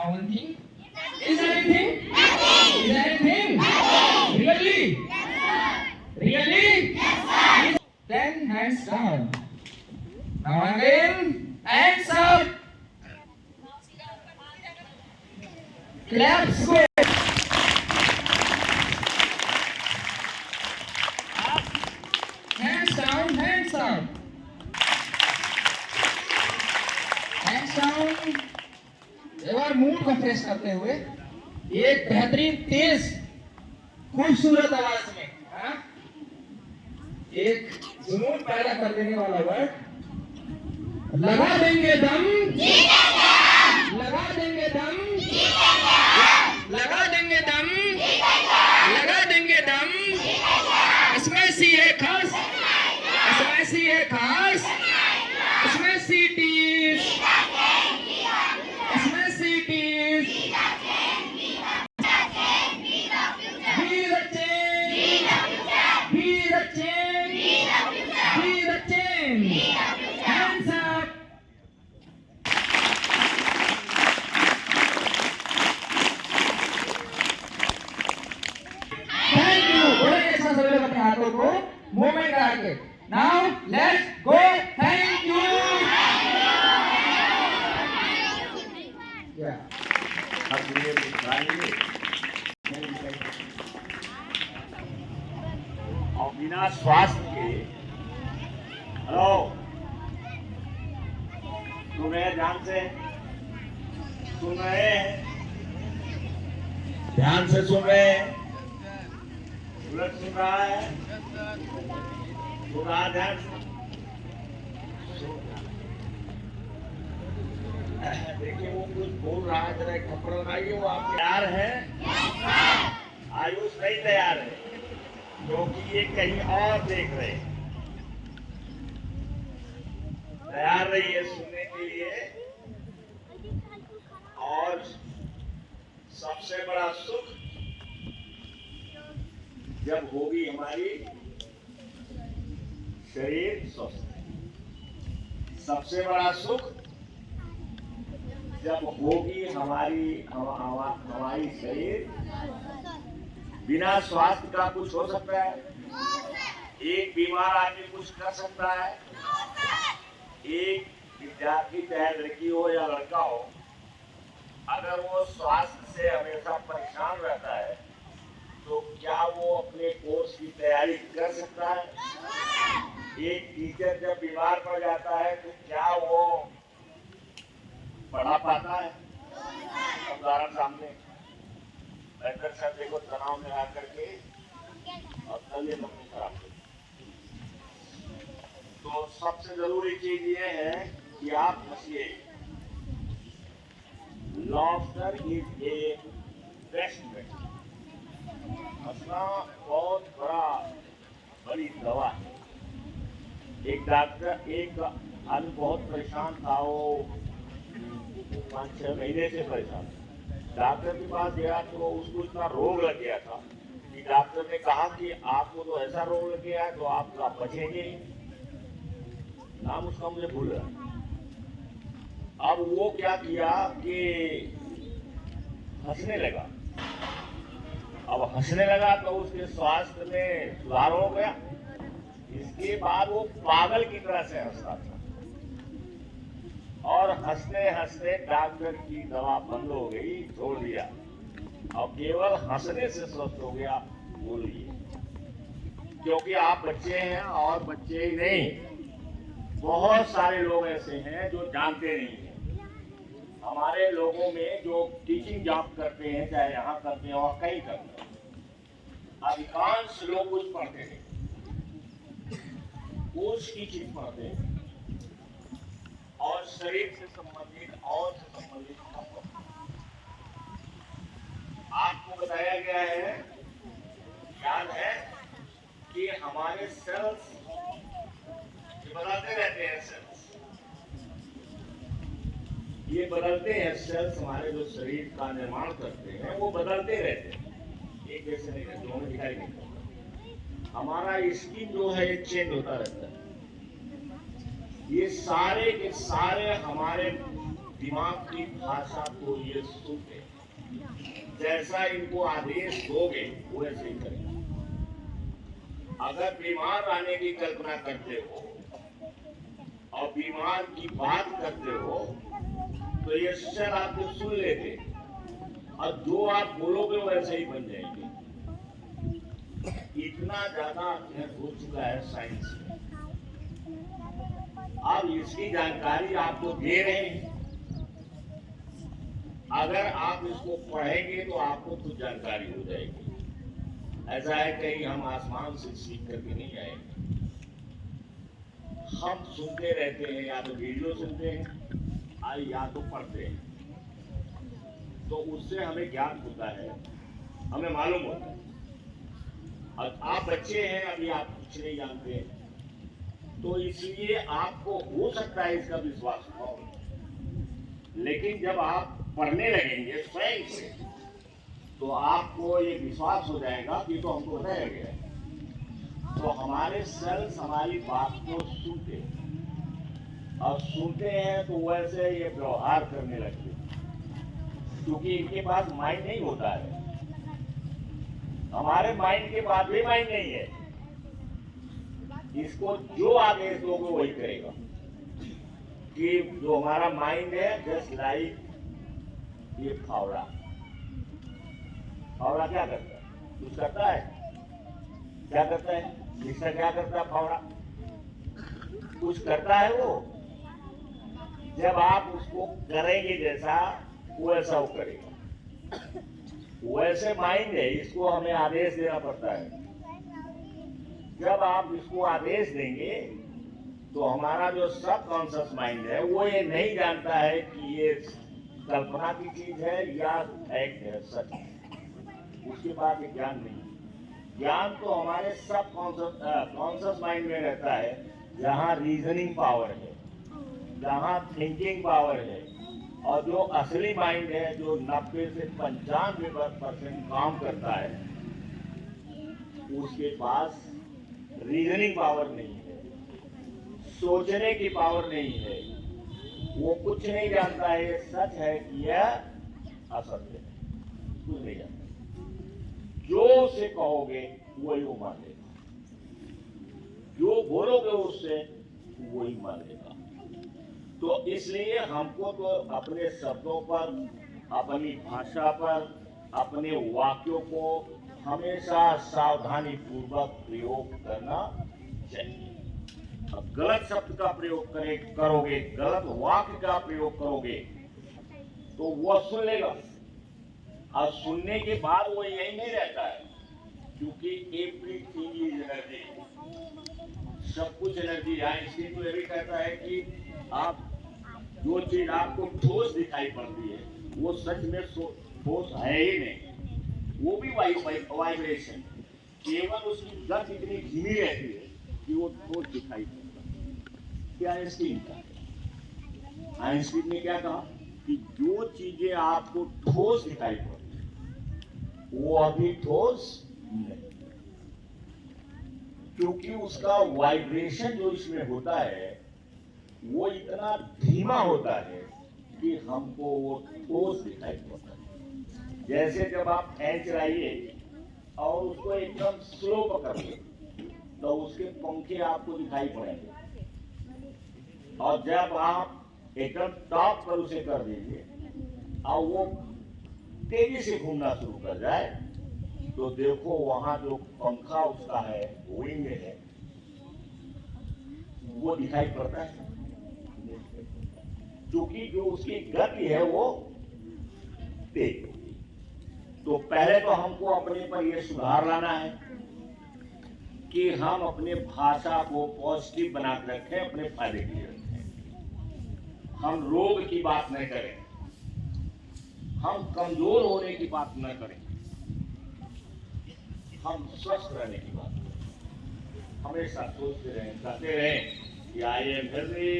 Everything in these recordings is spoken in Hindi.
Now one thing. Is there anything? Nothing. Is there anything? Nothing. Really? Yes, sir. Really? Yes, sir. Then hands down. Now again, hands up. Claps go. Hands down, hands up. Hands down. एक बार मूड को फ्रेश करते हुए एक बेहतरीन तेज खूबसूरत आवाज में एक जुनून पैदा कर देने वाला वर्ड लगा देंगे दम, लगा देंगे दम, लगा देंगे दम, लगा देंगे दम। इसमें सी है खास, इसमें सी है खास, इसमें सीटीज, इसमें cities. Be the change, be the change, be the change. Hands up. Thank you. बोले ऐसा सभी लोग अपने हाथों को मूवमेंट करा के। Now let's go. Thank you. Yeah. और बिना स्वास्थ्य के हेलो सुन रहे हैं, ध्यान से सुन रहे हैं, ध्यान से सुन रहे हैं, सूरज सुन रहा है, सुन रहा, ध्यान से देखिए वो कुछ बोल रहा है, जरा कपड़ा लगाइए। वो आप तैयार है? आयुष नहीं तैयार है क्योंकि ये कहीं और देख रहे हैं। तैयार रहिए सुनने के लिए। और सबसे बड़ा सुख जब होगी हमारी शरीर स्वस्थ, सबसे बड़ा सुख जब होगी हमारी शरीर। बिना स्वास्थ्य का कुछ हो सकता है? एक बीमार आदमी कुछ कर सकता है? एक विद्यार्थी चाहे लड़की हो या लड़का हो, अगर वो स्वास्थ्य से हमेशा परेशान रहता है तो क्या वो अपने कोर्स की तैयारी कर सकता है? एक टीचर जब बीमार पड़ जाता है तो क्या वो पढ़ा पाता है? उदाहरण सामने बैठकर सर देखो तनाव में आकर के और तबीयत अपनी खराब हो। तो सबसे जरूरी चीज ये है कि आप हंसिए। Laughter is a best medicine. हंसना बहुत बड़ी दवा है। एक डॉक्टर, एक आदमी बहुत परेशान था, वो 5-6 महीने से परेशान। डॉक्टर के पास गया तो उसको इतना रोग लग गया था कि डॉक्टर ने कहा कि आपको तो ऐसा रोग लग गया है तो आप बचेंगे। नाम उसका मुझे भूल रहा। अब वो क्या किया कि हंसने लगा। अब हंसने लगा तो उसके स्वास्थ्य में सुधार हो गया। इसके बाद वो पागल की तरह से हंसता था और हंसते हंसते डॉक्टर की दवा बंद हो गई, छोड़ दिया। अब केवल हंसने से स्वस्थ हो गया। बोलिए, क्योंकि आप बच्चे हैं और बच्चे ही नहीं, बहुत सारे लोग ऐसे हैं जो जानते नहीं हैं। हमारे लोगों में जो टीचिंग जॉब करते हैं, चाहे यहाँ करते हैं और कहीं करते हैं, अधिकांश लोग कुछ पढ़ते नहीं, कुछ टीचिंग पढ़ते हैं और शरीर से संबंधित और से संबंधित आपको बताया गया है, याद है कि हमारे सेल्स ये बदलते रहते हैं। ये बदलते हैं सेल्स, हमारे जो शरीर का निर्माण करते हैं वो बदलते रहते हैं, एक जैसे नहीं रहते, दोनों दिखाई नहीं पड़ता। हमारा स्किन जो है ये चेंज होता रहता है। ये सारे के सारे हमारे दिमाग की भाषा को ये सुनते, जैसा इनको आदेश दोगे वैसे ही करेंगे। अगर बीमार रहने की कल्पना करते हो और बीमार की बात करते हो तो ये शर आपको सुन लेते और जो आप बोलोगे वैसे ही बन जाएंगे। इतना ज्यादा अध्ययन हो चुका है साइंस में, अब इसकी जानकारी आपको दे रहे हैं। अगर आप इसको पढ़ेंगे तो आपको कुछ जानकारी हो जाएगी। ऐसा है कहीं हम आसमान से सीख करके नहीं आएंगे, हम सुनते रहते हैं, या तो वीडियो सुनते हैं या तो पढ़ते हैं, तो उससे हमें ज्ञान होता है, हमें मालूम होता है। और आप बच्चे हैं, अभी आप कुछ नहीं जानते हैं, तो इसलिए आपको हो सकता है इसका विश्वास हो, लेकिन जब आप पढ़ने लगेंगे स्वयं से तो आपको ये विश्वास हो जाएगा कि तो हमको बताया गया है। तो हमारे सेल्स हमारी बात को सुनते हैं और सुनते हैं तो वैसे ये व्यवहार करने लगते हैं, क्योंकि इनके पास माइंड नहीं होता है। हमारे माइंड के पास भी माइंड नहीं है, इसको जो आदेश दोगे वही करेगा। कि जो हमारा माइंड है जस्ट लाइक ये फावड़ा, फावड़ा क्या करता है? कुछ करता है? क्या करता है? मिक्सर क्या करता है? फावड़ा कुछ करता है वो। जब आप उसको करेंगे जैसा वैसा वो करेगा। वैसे माइंड है, इसको हमें आदेश देना पड़ता है। जब आप इसको आदेश देंगे तो हमारा जो सब कॉन्शियस माइंड है वो ये नहीं जानता है कि ये कल्पना की चीज है या फैक्ट है, सच है। उसके बाद ये ज्ञान नहीं। ज्ञान तो हमारे सब कॉन्शियस माइंड में रहता है, जहाँ रीजनिंग पावर है, जहाँ थिंकिंग पावर है। और जो असली माइंड है, जो 90 से 95% काम करता है, उसके पास रीजनिंग पावर नहीं है, सोचने की पावर नहीं है। वो कुछ नहीं जानता है ये सच है कि यह असत्य है, कुछ नहीं जानता। जो उसे कहोगे वही वो मान लेगा, जो बोलोगे उससे वही मान लेगा। तो इसलिए हमको तो अपने शब्दों पर, अपनी भाषा पर, अपने वाक्यों को हमेशा सावधानी पूर्वक प्रयोग करना चाहिए। अब गलत शब्द का प्रयोग करोगे, गलत वाक्य का प्रयोग करोगे तो वह सुन लेगा, और सुनने के बाद वो यही नहीं रहता है, क्योंकि एवरीथिंग इज एनर्जी, सब कुछ एनर्जी है। इसलिए तो ये भी कहता है कि आप जो चीज आपको ठोस दिखाई पड़ती है वो सच में ठोस है ही नहीं, वो भी वाइब्रेशन, केवल उसकी गति इतनी धीमी रहती है कि वो ठोस दिखाई पड़ता है। क्या आइंस्टीन का, आइंस्टीन ने क्या कहा कि जो चीजें आपको ठोस दिखाई पड़ती वो अभी ठोस नहीं, क्योंकि उसका वाइब्रेशन जो इसमें होता है वो इतना धीमा होता है कि हमको वो ठोस दिखाई पड़ता है। जैसे जब आप फैन चलाइए और उसको एकदम स्लो पकड़िए तो उसके पंखे आपको दिखाई पड़ेंगे, और जब आप एकदम टॉप पर उसे कर दीजिए और वो तेजी से घूमना शुरू कर जाए तो देखो वहां जो पंखा उसका है, विंग है, वो दिखाई पड़ता है, क्योंकि जो उसकी गति है वो तेज होगी। तो पहले तो हमको अपने पर यह सुधार लाना है कि हम अपने भाषा को पॉजिटिव बना कर रखें, अपने फायदे के लिए रखें। हम रोग की बात नहीं करें, हम कमजोर होने की बात न करें, हम स्वस्थ रहने की बात करें। हमेशा सोचते रहें, कहते रहें कि I am healthy,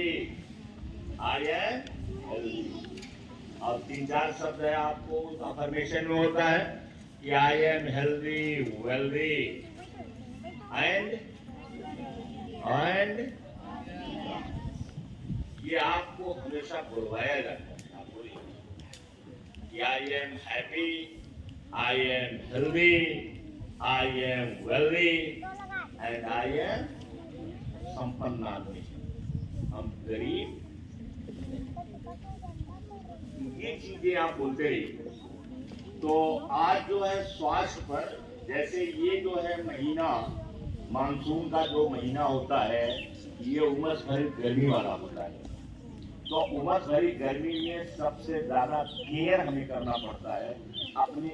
I am healthy. और 3-4 शब्द है आपको अफर्मेशन में होता है कि I am healthy, wealthy and ये आपको हमेशा बुलवाया जाता है। कि I am happy, I am healthy, I am wealthy and I am संपन्न आदमी। हम गरीब, ये चीजें आप बोलते रहिए। तो आज जो है स्वास्थ्य पर, जैसे ये जो है महीना मानसून का जो महीना होता है, ये उमस भरी गर्मी वाला होता है। तो उमस भरी गर्मी में सबसे ज्यादा केयर हमें करना पड़ता है अपने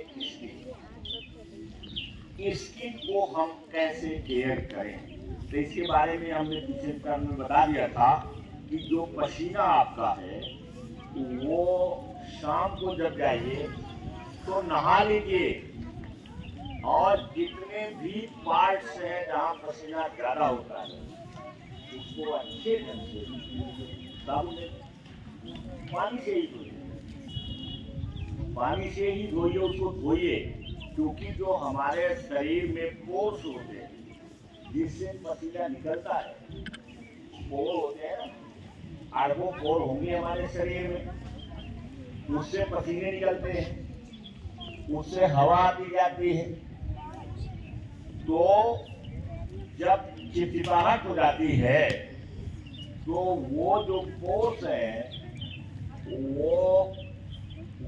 स्किन को हम कैसे केयर करें। तो इसके बारे में हमने पिछले टर्म में बता दिया था कि जो पसीना आपका है वो शाम को जब जाइए तो नहा लीजिए, और जितने भी पार्ट्स हैं जहाँ पसीना ज्यादा होता है उसको अच्छे ढंग से साबुन पानी से ही धोइए, पानी से ही धोइए, उसको धोइए। क्योंकि जो हमारे शरीर में पोर्स होते हैं जिससे पसीना निकलता है, पोर होते हैं ना, अरबों पोर होंगे हमारे शरीर में, उससे पसीने निकलते हैं, उससे हवा आती जाती है। तो जब चिपचिपाहट हो जाती है तो वो जो पोर्स है वो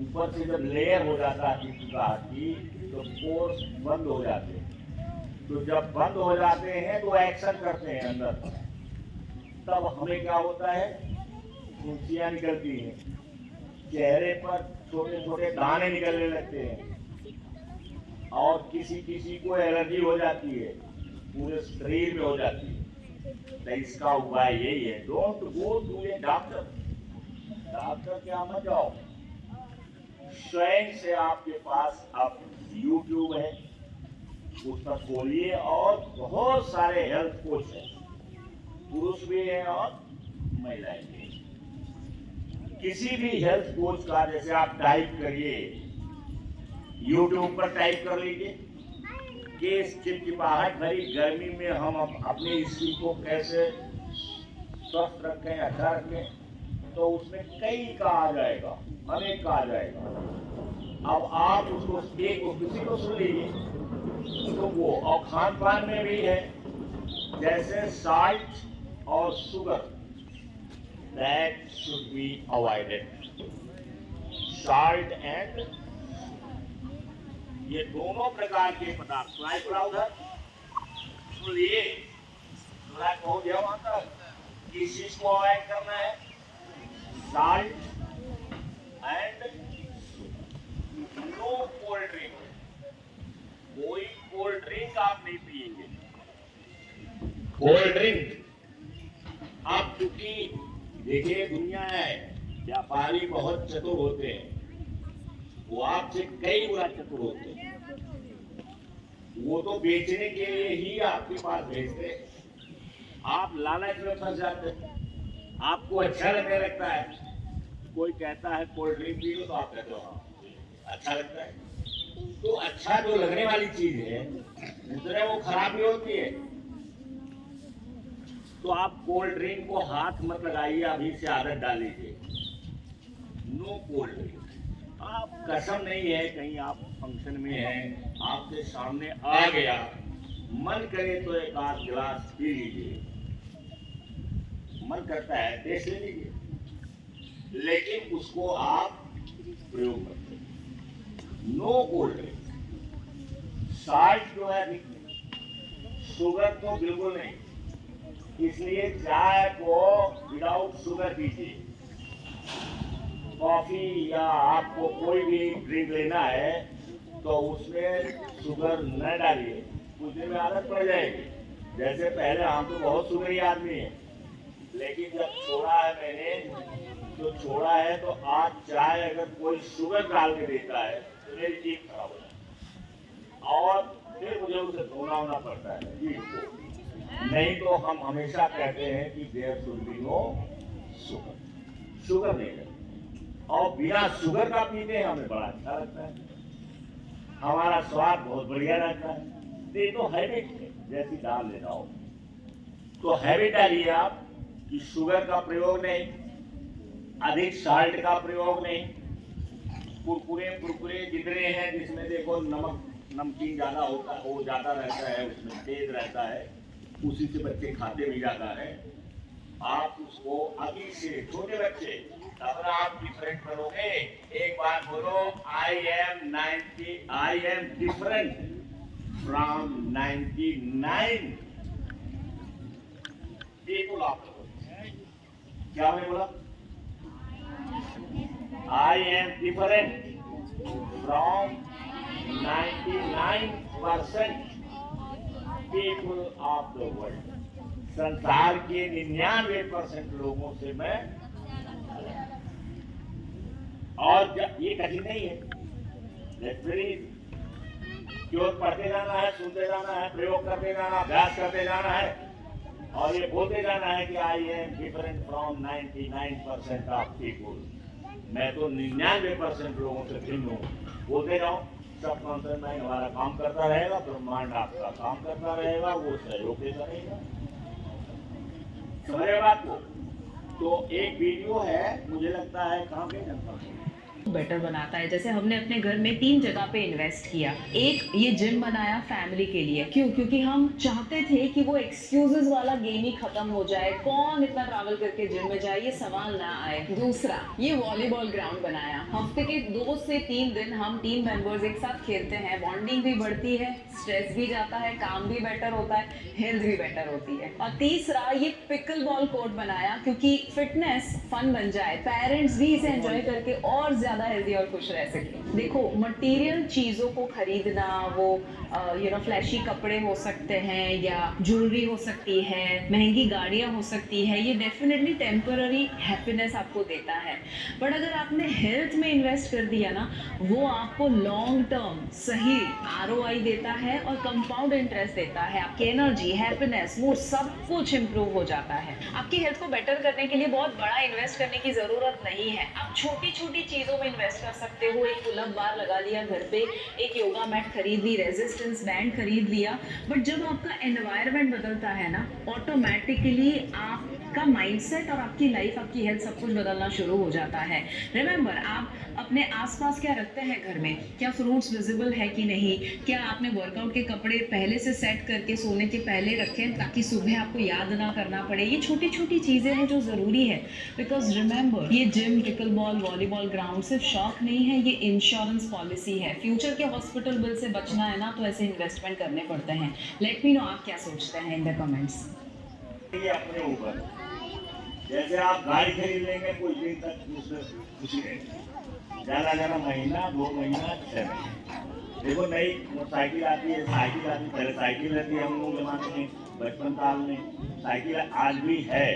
ऊपर से जब लेयर हो जाता है चिपचिपाहट की, तो पोर्स बंद हो जाते हैं। तो जब बंद हो जाते हैं तो एक्शन करते हैं अंदर, तब हमें क्या होता है, फुंसियां निकलती हैं, चेहरे पर छोटे छोटे दाने निकलने लगते हैं, और किसी किसी को एलर्जी हो जाती है, पूरे शरीर में हो जाती है। तो इसका उपाय यही है, don't go to a doctor. Doctor क्या मत जाओ, स्वयं से आपके पास अब यूट्यूब है, उस पर खोलिए, और बहुत सारे हेल्थ कोच हैं, पुरुष भी हैं और महिलाएं भी। किसी भी हेल्थ कोच का जैसे आप टाइप करिए, यूट्यूब पर टाइप कर लीजिए कि इस चिपचिपाहट भरी गर्मी में हम अपने स्किन को कैसे स्वस्थ रखें, अच्छा रखें, तो उसमें कई का आ जाएगा, अनेक का आ जाएगा। अब आप उसको किसी को सुन लीजिए तो वो, और खान पान में भी है, जैसे साल्ट और sugar, that should be avoided. Salt and, ये दोनों प्रकार के पदार्थ सुनिए, बहुत दिया वहां तक, किस चीज को अवॉइड करना है, salt and no cold drink. कोई कोल्ड ड्रिंक आप नहीं पिएंगे। कोल्ड ड्रिंक आप, क्योंकि देखिए दुनिया है, व्यापारी बहुत चतुर होते हैं, वो आपसे कई गुना चतुर होते हैं। वो तो बेचने के लिए ही आपके पास भेजते हैं, आप लालच में फंस जाते हैं, आपको अच्छा लगने लगता है। कोई कहता है कोल्ड ड्रिंक पी लो, तो आप कहते हो हाँ अच्छा लगता है। तो अच्छा जो लगने वाली चीज है दूसरे वो खराब भी होती है। तो आप कोल्ड ड्रिंक को हाथ मत लगाइए, अभी से आदत डालीजिए, नो कोल्ड ड्रिंक। आप कसम नहीं है, कहीं आप फंक्शन में हैं, आपके सामने आ गया, मन करे तो एक आध गिलास पी लीजिए, मन करता है टेस्ट ले लीजिए, लेकिन उसको आप प्रयोग मत करिए। No cold drink. साल्ट जो है, शुगर तो बिल्कुल नहीं, इसलिए चाय को विदाउट शुगर पीजिए। कॉफी या आपको कोई भी ड्रिंक लेना है तो उसमें शुगर न डालिए, कुछ दिन में आदत पड़ जाएगी। जैसे पहले हम तो बहुत शुगरी आदमी हैं, लेकिन जब छोड़ा है मैंने, तो छोड़ा है तो आज चाय अगर कोई शुगर डाल के देता है तो मेरी जीभ खराब हो जाती है, और फिर मुझे उसे धोना होना पड़ता है जीभ को। नहीं तो हम हमेशा कहते हैं कि there should be no sugar, sugar नहीं है। और बिना शुगर का पीते हमें बड़ा अच्छा लगता है, हमारा स्वाद बहुत बढ़िया रहता है। ये तो हैबिट है, जैसी दाल लेना हो तो हैबिट डालिए आप कि शुगर का प्रयोग नहीं, अधिक साल्ट का प्रयोग नहीं, कुरकुरे कुरकुरे जितने हैं जिसमें देखो नमक नमकीन ज्यादा होता है, वो ज्यादा रहता है, उसमें तेज रहता है, उसी से बच्चे खाते भी ज्यादा है। आप उसको अभी से छोटे बच्चे अगर आप डिफरेंट करोगे, एक बार बोलो I am different from 99 people of the world. क्या मैंने बोला? I am different from 99% people of the world. संसार के 99% लोगों से मैं, और ये कठिन नहीं है, केवल पढ़ते जाना है, सुनते जाना है, प्रयोग करते जाना, अभ्यास करते जाना है और ये बोलते जाना है कि I am different from 99% of people. मैं तो 99% लोगों से भिन्न हूँ। बोलते जाओ, सब कॉन्सेप्ट माइंड हमारा काम करता रहेगा, ब्रह्मांड आपका काम करता रहेगा, वो सहयोग देता रहेगा। समझे बात को? तो एक वीडियो है, मुझे लगता है कहाँ पे जनता बेटर बनाता है। जैसे हमने अपने घर में 3 जगह पे इन्वेस्ट किया। एक, ये जिम बनाया फैमिली के लिए। क्यों? क्योंकि हम चाहते थे कि वो एक्सक्यूजेस वाला गेम ही खत्म हो जाए, कौन इतना ट्रैवल करके जिम में जाए, ये सवाल ना आए। दूसरा, ये वॉलीबॉल ग्राउंड बनाया। हफ्ते के 2 से 3 दिन हम टीम मेंबर्स एक साथ खेलते हैं, बॉन्डिंग भी बढ़ती है, स्ट्रेस भी जाता है, काम भी बेटर होता है, हेल्थ भी बेटर होती है। और तीसरा, ये पिकल बॉल कोर्ट बनाया क्योंकि फिटनेस फन बन जाए, पेरेंट्स भी इसे एंजॉय करके और ज्यादा हेल्दी और खुश रह सके। देखो, मटेरियल चीजों को खरीदना, वो फ्लैशी कपड़े हो सकते हैं या ज्वेलरी हो सकती है, महंगी गाड़ियां हो सकती है, ये डेफिनेटली टेम्पररी हैप्पीनेस आपको देता है। बट अगर आपने हेल्थ में इन्वेस्ट कर दिया ना, वो आपको लॉन्ग टर्म सही ROI देता है और कंपाउंड इंटरेस्ट देता है। आपकी एनर्जी, हैप्पीनेस, मूड सब कुछ इंप्रूव हो जाता है। आपकी हेल्थ को बेटर करने के लिए बहुत बड़ा इन्वेस्ट करने की जरूरत नहीं है। आप छोटी छोटी चीजों में इन्वेस्ट कर सकते हो। एक पुल अप बार लगा लिया घर पे, एक योगा मैट खरीद ली, रेजिस्टेंस बैंड खरीद लिया। बट जब आपका एनवायरनमेंट बदलता है ना, ऑटोमेटिकली आपका माइंडसेट और आपकी लाइफ, आपकी हेल्थ सब कुछ बदलना शुरू हो जाता है। रिमेंबर, आप अपने आसपास क्या रखते हैं घर में? क्या फ्रूट्स विजिबल है कि नहीं? क्या आपने वर्कआउट के कपड़े पहले से सेट करके सोने के पहले रखें ताकि सुबह आपको याद ना करना पड़े? ये छोटी छोटी चीजें हैं जो जरूरी है। बिकॉज रिमेंबर, ये gym, pickle ball, volleyball ground सिर्फ शौक नहीं है, ये इंश्योरेंस पॉलिसी है। फ्यूचर के हॉस्पिटल बिल से बचना है ना, तो ऐसे इन्वेस्टमेंट करने पड़ते हैं। लेट मी नो आप क्या सोचते हैं इन द कमेंट्स। ये अपने ऊपर, जैसे आप गाड़ी खरीद लेंगे कुछ दिन तक उसमें खुशी रहेगी, ज्यादा महीना 2 महीना 6 महीने। देखो, नई मोटरसाइकिल आती है, साइकिल आती है, पहले साइकिल रहती है, हम लोग जमाने में बचपन काल में साइकिल आज भी है,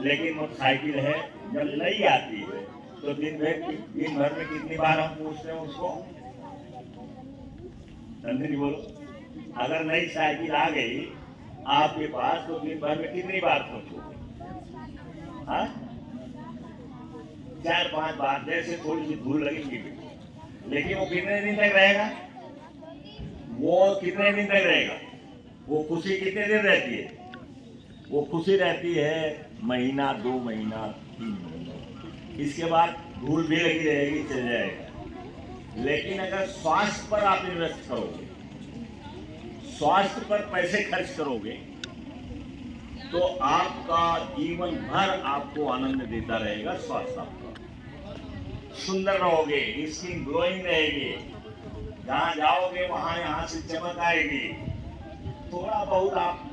लेकिन मोटरसाइकिल है जब नई आती है तो दिन भर में कितनी बार हम पूछते हैं उसको? नंदिनी बोलो, अगर नई साइकिल आ गई आपके पास तो दिन भर में कितनी बार पूछोगे? 4-5 बार, जैसे थोड़ी सी धूल लगेगी। लेकिन वो कितने दिन तक रहेगा? वो कितने दिन तक रहेगा? वो खुशी कितने दिन रहती है? वो खुशी रहती है महीना, 2 महीना, 3 महीना, इसके बाद धूल भी लगी रहेगी, चल जाएगा। लेकिन अगर स्वास्थ्य पर आप इन्वेस्ट करोगे, स्वास्थ्य पर पैसे खर्च करोगे, तो आपका जीवन भर आपको आनंद देता रहेगा। स्वास्थ्य आपका सुंदर रहोगे, स्किन ग्लोइंग रहेगी, जहां जाओगे वहां यहाँ से चमक आएगी। थोड़ा बहुत आप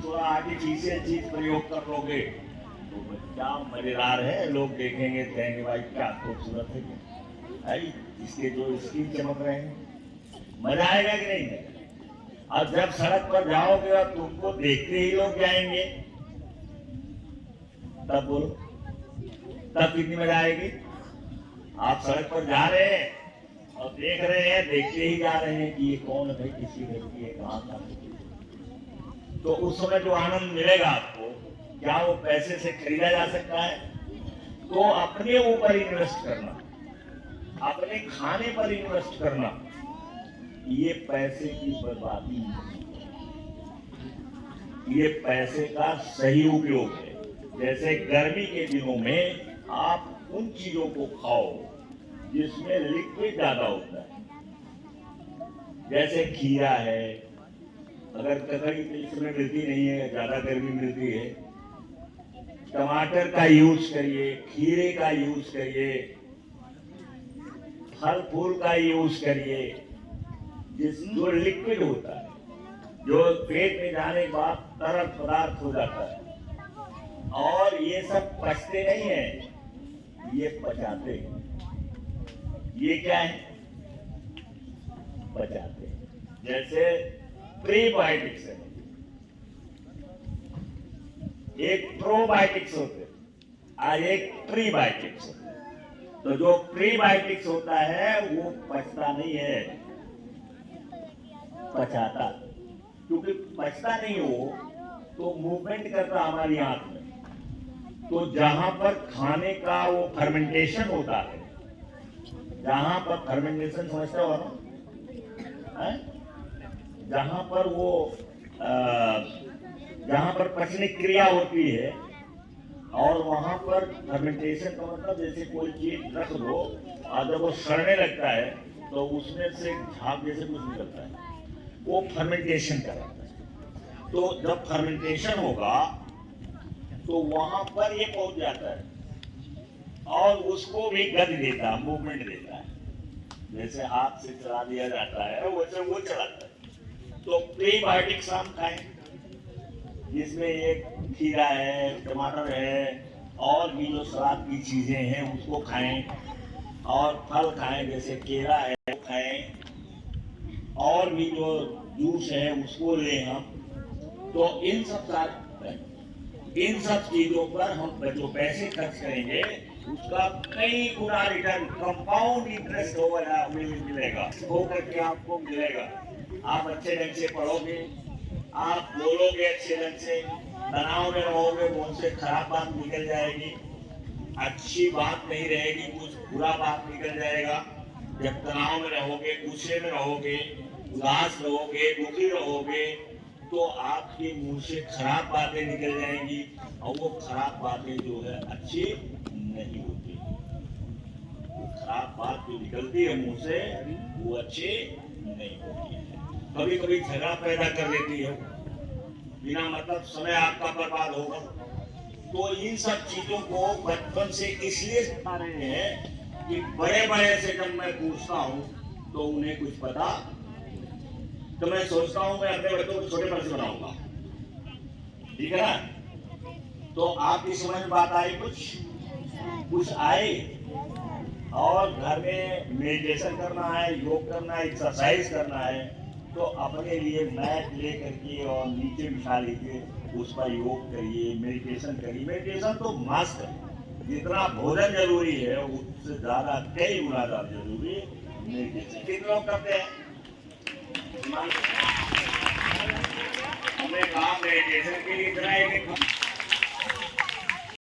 थोड़ा आर्टिफिशियल चीज प्रयोग कर लोगे तो क्या मजेदार है, लोग देखेंगे, कहेंगे भाई क्या खूबसूरत है, भाई इसके जो स्किन चमक रहे हैं, मजा आएगा कि नहीं? अब जब सड़क पर जाओगे और तुमको देखते ही लोग जाएंगे, तब बोलो, तब कितनी मजा आएगी? आप सड़क पर जा रहे हैं और देख रहे हैं, देखते ही जा रहे हैं कि ये कौन है भाई, किसी व्यक्ति है, कहाँ का, तो उस समय जो आनंद मिलेगा आपको, क्या वो पैसे से खरीदा जा सकता है? तो अपने ऊपर इन्वेस्ट करना, अपने खाने पर इन्वेस्ट करना, ये पैसे की बर्बादी नहीं, ये पैसे का सही उपयोग है। जैसे गर्मी के दिनों में आप उन चीजों को खाओ जिसमें लिक्विड ज्यादा होता है, जैसे खीरा है, अगर ककड़ी तो इस समय मिलती नहीं है, ज्यादा गर्मी मिलती है, टमाटर का यूज करिए, खीरे का यूज करिए, फल फूल का यूज करिए, जो लिक्विड होता है, जो पेट में जाने के बाद तरल पदार्थ हो जाता है। और ये सब पचते नहीं है, ये पचाते हैं। ये क्या है? पचाते हैं। जैसे प्रीबायोटिक्स है, एक प्रोबायोटिक्स होते और एक प्रीबायोटिक्स होते। तो जो प्रीबायोटिक्स होता है वो पचता नहीं है, पचाता। क्योंकि पचता नहीं हो तो मूवमेंट करता हमारी आंख में, तो जहां पर खाने का वो फर्मेंटेशन होता है, जहां पर फर्मेंटेशन समझते हो ना, जहां पर वो जहां पर पचने की क्रिया होती है, और वहां पर फर्मेंटेशन का मतलब जैसे कोई चीज रख दो और जब वो सड़ने लगता है तो उसमें से झाग जैसे कुछ निकलता है, वो फर्मेंटेशन कराता है। तो जब फर्मेंटेशन होगा तो वहां पर ये पहुंच जाता है और उसको भी गति देता है, मूवमेंट देता है। जैसे हाथ से चला दिया जाता है वैसे वो चलाता है। तो प्रीबायोटिक्स हम खाएं, जिसमें एक खीरा है, टमाटर है, और भी जो सलाद की चीजें हैं उसको खाएं, और फल खाएं, जैसे केला है वो खाएं, और भी जो जूस है उसको लें हम। तो इन सब चीजों पर हम जो पैसे खर्च करेंगे उसका कई गुना रिटर्न, कंपाउंड इंटरेस्ट मिलेगा, होकर के आपको मिलेगा। आप अच्छे ढंग से पढ़ोगे, आप बोलोगे अच्छे ढंग से, तनाव में रहोगे, मुंह से खराब बात निकल जाएगी, अच्छी बात नहीं रहेगी, कुछ बुरा बात निकल जाएगा। जब तनाव में रहोगे, गुस्से में रहोगे, उदास रहोगे, दुखी रहोगे, तो आपके मुंह से खराब बातें निकल जाएंगी, और वो खराब बातें जो है अच्छी नहीं होती। वो खराब बात जो निकलती है मुंह से वो अच्छी नहीं होती है, कभी कभी झगड़ा पैदा कर लेती है, बिना मतलब समय आपका बर्बाद होगा। तो इन सब चीजों को बचपन से इसलिए सिखा रहे हैं कि बड़े बड़े से जब मैं पूछता हूँ तो उन्हें कुछ पता, तो मैं सोचता हूँ मैं अपने बच्चों को छोटे बड़े से बनाऊंगा, ठीक है ना। तो आपकी समझ में बात आई, कुछ आए, और घर में मेडिटेशन करना है, योग करना है, एक्सरसाइज करना है, तो अपने लिए मैट ले करके और नीचे बिछा लीजिए, उस पर योग करिए, मेडिटेशन करिए। मेडिटेशन तो मस्त है, जितना भोजन जरूरी है उससे ज्यादा कई गुना ज्यादा जरूरी मेडिटेशन। कितने लोग करते हैं? हमें काम मेडिटेशन के लिए इतना